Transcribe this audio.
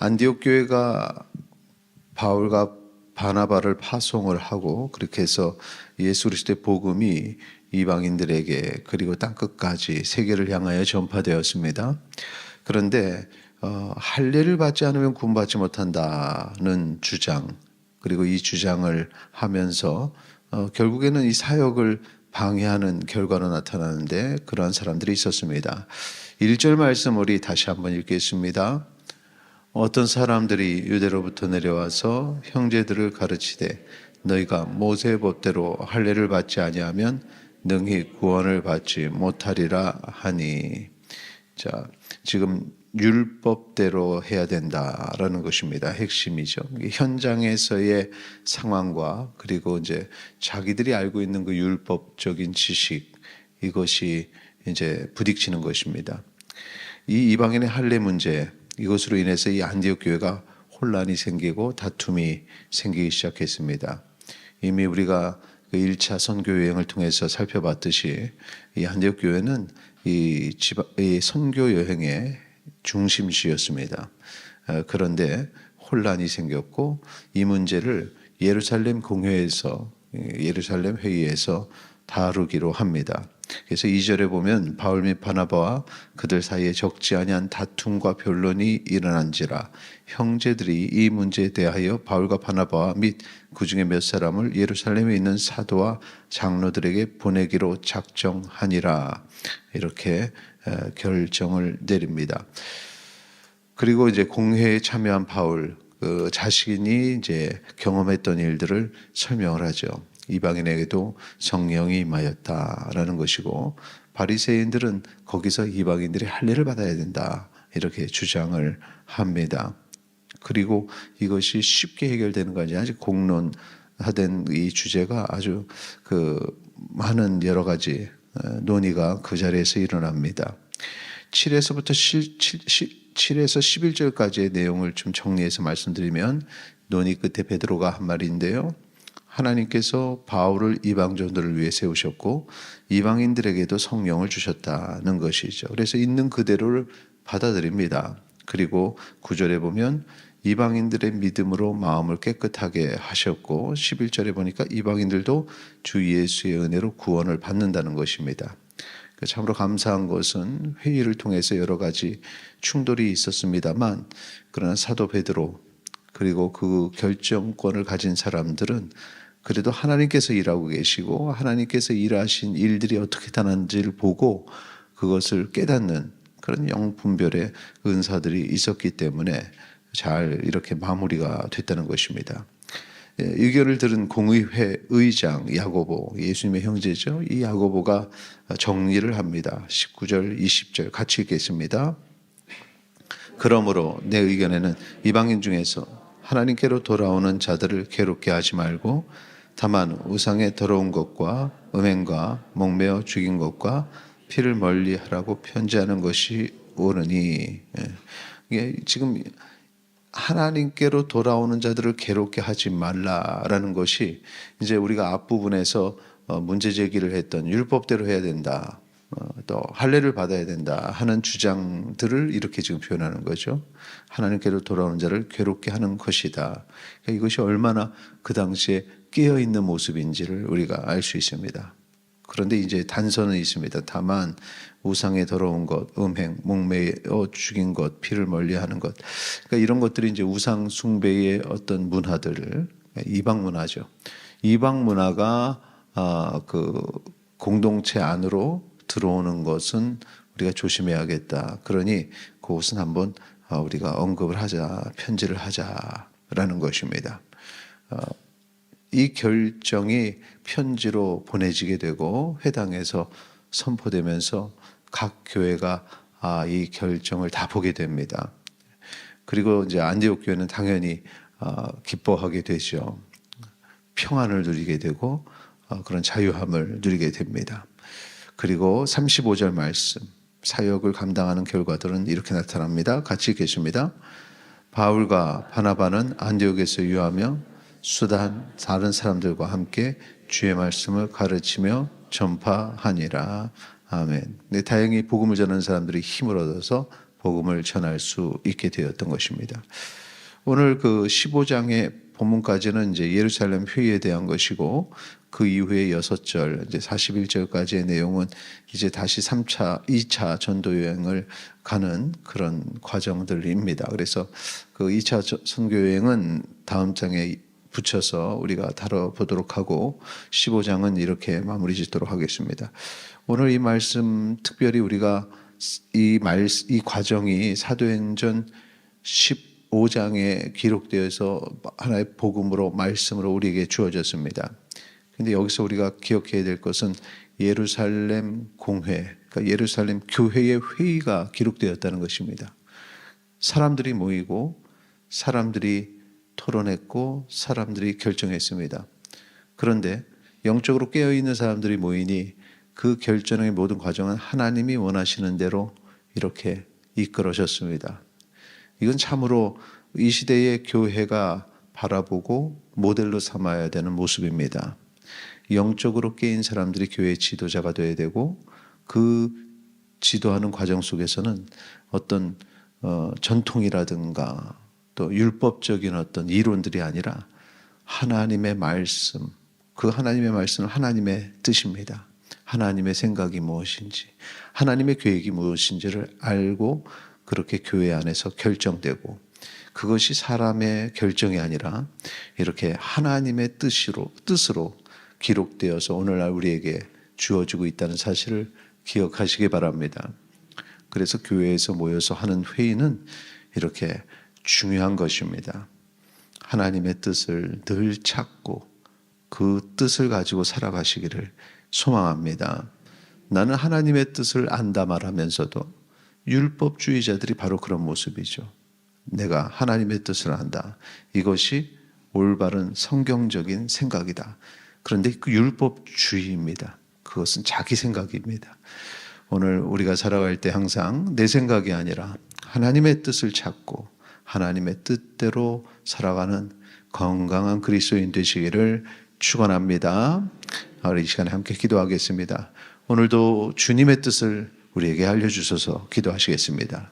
안디옥 교회가 바울과 바나바를 파송을 하고 그렇게 해서 예수 그리스도의 복음이 이방인들에게 그리고 땅끝까지 세계를 향하여 전파되었습니다. 그런데 할례를 받지 않으면 구원받지 못한다는 주장, 그리고 이 주장을 하면서 결국에는 이 사역을 방해하는 결과로 나타나는데 그러한 사람들이 있었습니다. 1절 말씀 우리 다시 한번 읽겠습니다. 어떤 사람들이 유대로부터 내려와서 형제들을 가르치되 너희가 모세의 법대로 할례를 받지 아니하면 능히 구원을 받지 못하리라 하니. 자, 지금 율법대로 해야 된다라는 것입니다. 핵심이죠. 현장에서의 상황과 그리고 이제 자기들이 알고 있는 그 율법적인 지식, 이것이 이제 부딪히는 것입니다. 이 이방인의 할례 문제, 이것으로 인해서 이 안디옥 교회가 혼란이 생기고 다툼이 생기기 시작했습니다. 이미 우리가 그 1차 선교 여행을 통해서 살펴봤듯이 이 안디옥 교회는 이 선교 여행의 중심지였습니다. 그런데 혼란이 생겼고 이 문제를 예루살렘 공회에서, 예루살렘 회의에서 다루기로 합니다. 그래서 2절에 보면 바울 및 바나바와 그들 사이에 적지 아니한 다툼과 변론이 일어난지라 형제들이 이 문제에 대하여 바울과 바나바와 및 그 중에 몇 사람을 예루살렘에 있는 사도와 장로들에게 보내기로 작정하니라, 이렇게 결정을 내립니다. 그리고 이제 공회에 참여한 바울, 그 자신이 이제 경험했던 일들을 설명을 하죠. 이방인에게도 성령이 임하였다라는 것이고, 바리새인들은 거기서 이방인들이 할례를 받아야 된다, 이렇게 주장을 합니다. 그리고 이것이 쉽게 해결되는 것이 아직 공론화된 이 주제가 아주 많은 여러 가지 논의가 그 자리에서 일어납니다. 7에서 11절까지의 내용을 좀 정리해서 말씀드리면, 논의 끝에 베드로가 한 말인데요. 하나님께서 바울을 이방전도를 위해 세우셨고 이방인들에게도 성령을 주셨다는 것이죠. 그래서 있는 그대로를 받아들입니다. 그리고 9절에 보면 이방인들의 믿음으로 마음을 깨끗하게 하셨고 11절에 보니까 이방인들도 주 예수의 은혜로 구원을 받는다는 것입니다. 참으로 감사한 것은 회의를 통해서 여러 가지 충돌이 있었습니다만, 그러나 사도 베드로 그리고 그 결정권을 가진 사람들은 그래도 하나님께서 일하고 계시고 하나님께서 일하신 일들이 어떻게 나타난지를 보고 그것을 깨닫는 그런 영분별의 은사들이 있었기 때문에 잘 이렇게 마무리가 됐다는 것입니다. 의견을 들은 공의회 의장 야고보, 예수님의 형제죠. 이 야고보가 정리를 합니다. 19절, 20절 같이 읽겠습니다. 그러므로 내 의견에는 이방인 중에서 하나님께로 돌아오는 자들을 괴롭게 하지 말고 다만 우상의 더러운 것과 음행과 목매어 죽인 것과 피를 멀리하라고 편지하는 것이 옳으니. 이게 지금 하나님께로 돌아오는 자들을 괴롭게 하지 말라라는 것이 이제 우리가 앞부분에서 문제 제기를 했던 율법대로 해야 된다, 또 할례를 받아야 된다 하는 주장들을 이렇게 지금 표현하는 거죠. 하나님께로 돌아오는 자를 괴롭게 하는 것이다. 그러니까 이것이 얼마나 그 당시에 깨어있는 모습인지를 우리가 알 수 있습니다. 그런데 이제 단서는 있습니다. 다만 우상의 더러운 것, 음행, 목매어 죽인 것, 피를 멀리하는 것, 그러니까 이런 것들이 이제 우상 숭배의 어떤 문화들을, 이방 문화죠. 이방 문화가 그 공동체 안으로 들어오는 것은 우리가 조심해야겠다. 그러니 그것은 한번 우리가 언급을 하자, 편지를 하자라는 것입니다. 이 결정이 편지로 보내지게 되고 회당에서 선포되면서 각 교회가 이 결정을 다 보게 됩니다. 그리고 이제 안디옥 교회는 당연히 기뻐하게 되죠. 평안을 누리게 되고 그런 자유함을 누리게 됩니다. 그리고 35절 말씀, 사역을 감당하는 결과들은 이렇게 나타납니다. 같이 읽겠습니다. 바울과 바나바는 안디옥에서 유하며 수단 다른 사람들과 함께 주의 말씀을 가르치며 전파하니라. 아멘. 네, 다행히 복음을 전하는 사람들이 힘을 얻어서 복음을 전할 수 있게 되었던 것입니다. 오늘 그 15장의 본문까지는 이제 예루살렘 회의에 대한 것이고 그 이후에 6절 이제 41절까지의 내용은 이제 다시 2차 전도 여행을 가는 그런 과정들입니다. 그래서 그 2차 선교 여행은 다음 장에 붙여서 우리가 다뤄보도록 하고 15장은 이렇게 마무리 짓도록 하겠습니다. 오늘 이 말씀 특별히 우리가 이 과정이 사도행전 15장에 기록되어서 하나의 복음으로 말씀으로 우리에게 주어졌습니다. 근데 여기서 우리가 기억해야 될 것은 예루살렘 공회, 그러니까 예루살렘 교회의 회의가 기록되었다는 것입니다. 사람들이 모이고 사람들이 토론했고 사람들이 결정했습니다. 그런데 영적으로 깨어있는 사람들이 모이니 그 결정의 모든 과정은 하나님이 원하시는 대로 이렇게 이끌어졌습니다. 이건 참으로 이 시대의 교회가 바라보고 모델로 삼아야 되는 모습입니다. 영적으로 깨인 사람들이 교회의 지도자가 되어야 되고 그 지도하는 과정 속에서는 어떤 전통이라든가 또 율법적인 어떤 이론들이 아니라 하나님의 말씀, 그 하나님의 말씀은 하나님의 뜻입니다. 하나님의 생각이 무엇인지, 하나님의 계획이 무엇인지를 알고 그렇게 교회 안에서 결정되고 그것이 사람의 결정이 아니라 이렇게 하나님의 뜻으로 기록되어서 오늘날 우리에게 주어지고 있다는 사실을 기억하시기 바랍니다. 그래서 교회에서 모여서 하는 회의는 이렇게 중요한 것입니다. 하나님의 뜻을 늘 찾고 그 뜻을 가지고 살아가시기를 소망합니다. 나는 하나님의 뜻을 안다 말하면서도 율법주의자들이 바로 그런 모습이죠. 내가 하나님의 뜻을 안다. 이것이 올바른 성경적인 생각이다. 그런데 그 율법주의입니다. 그것은 자기 생각입니다. 오늘 우리가 살아갈 때 항상 내 생각이 아니라 하나님의 뜻을 찾고 하나님의 뜻대로 살아가는 건강한 그리스도인 되시기를 축원합니다. 우리 이 시간에 함께 기도하겠습니다. 오늘도 주님의 뜻을 우리에게 알려주셔서 기도하시겠습니다.